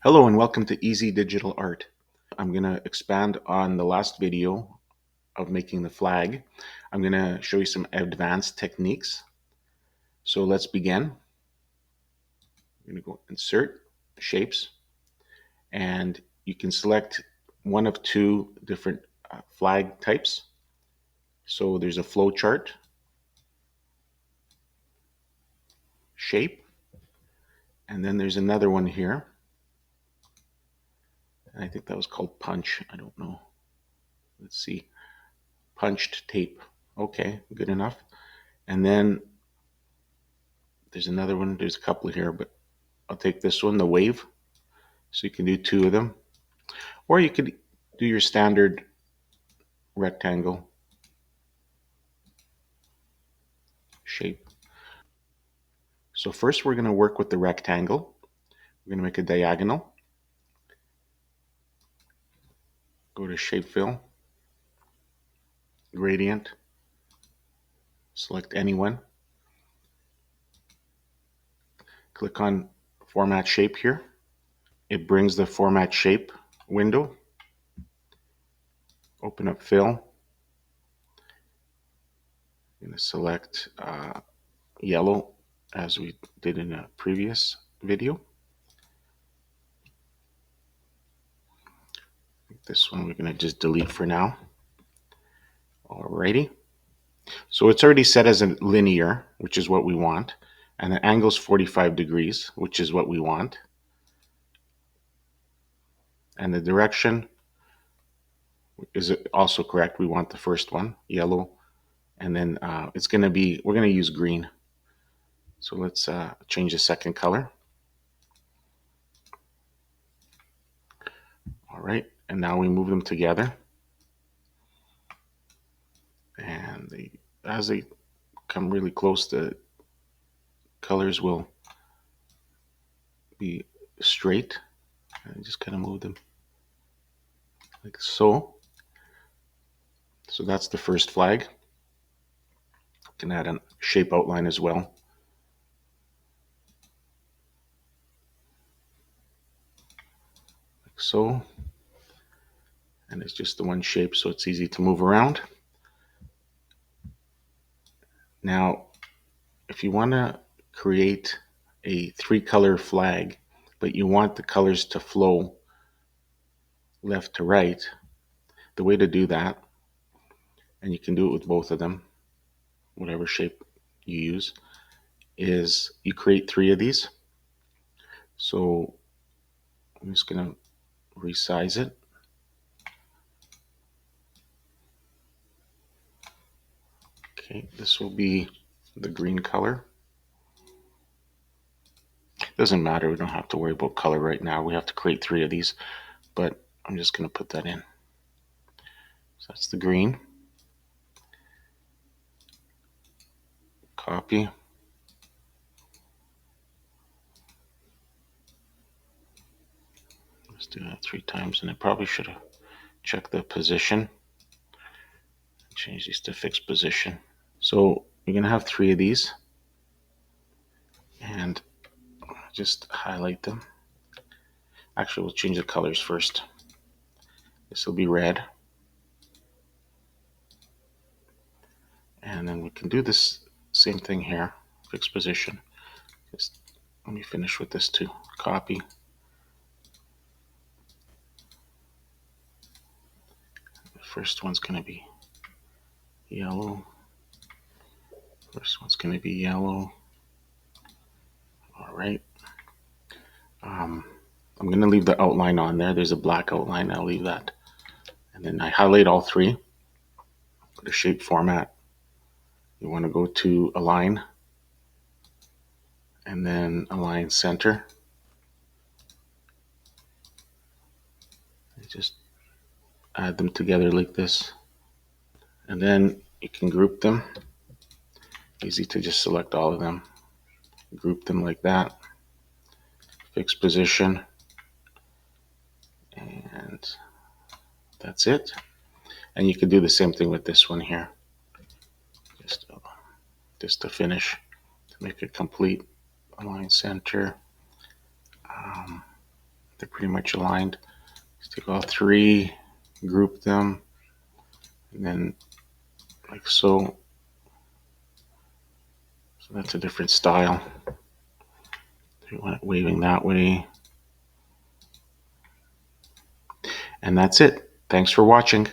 Hello and welcome to Easy Digital Art. I'm going to expand on the last video of making the flag. I'm going to show you some advanced techniques. So let's begin. I'm going to go Insert, Shapes, and you can select one of two different flag types. So there's a flow chart, shape, and then there's another one here. And I think that was called punch. I don't know. Let's see. Punched tape. Okay, good enough. And then there's another one. There's a couple here, but I'll take this one, the wave. So you can do two of them. Or you could do your standard rectangle shape. So first we're going to work with the rectangle. We're going to make a diagonal. Go to Shape Fill, Gradient, select any one. Click on Format Shape here. It brings the Format Shape window. Open up Fill. I'm going to select yellow as we did in a previous video. This one we're going to just delete for now. Alrighty. So it's already set as a linear, which is what we want. And the angle is 45 degrees, which is what we want. And the direction is also correct. We want the first one, yellow. And then it's going to be, we're going to use green. So let's change the second color. All right. And now we move them together. And as they come really close, the colors will be straight. And just kind of move them like so. So that's the first flag. You can add a shape outline as well. Like so. And it's just the one shape, so it's easy to move around. Now, if you want to create a 3-color flag, but you want the colors to flow left to right, the way to do that, and you can do it with both of them, whatever shape you use, is you create 3 of these. So I'm just going to resize it. Okay, this will be the green color. Doesn't matter, we don't have to worry about color right now. We have to create 3 of these, but I'm just going to put that in. So that's the green. Copy. Let's do that 3 times, and I probably should have checked the position. Change these to fixed position. So you're going to have 3 of these, and just highlight them. Actually, we'll change the colors first. This will be red. And then we can do this same thing here, fixed position. Just let me finish with this too. Copy. The first one's going to be yellow. First one's going to be yellow. All right. I'm going to leave the outline on there. There's a black outline. I'll leave that. And then I highlight all 3. Go to Shape Format. You want to go to Align. And then Align Center. And just add them together like this. And then you can group them. Easy to just select all of them. Group them like that. Fixed position. And that's it. And you can do the same thing with this one here. Just to finish, to make it complete. Align center. They're pretty much aligned. Just take all three, group them, and then like so. So that's a different style. You want it waving that way. And that's it. Thanks for watching.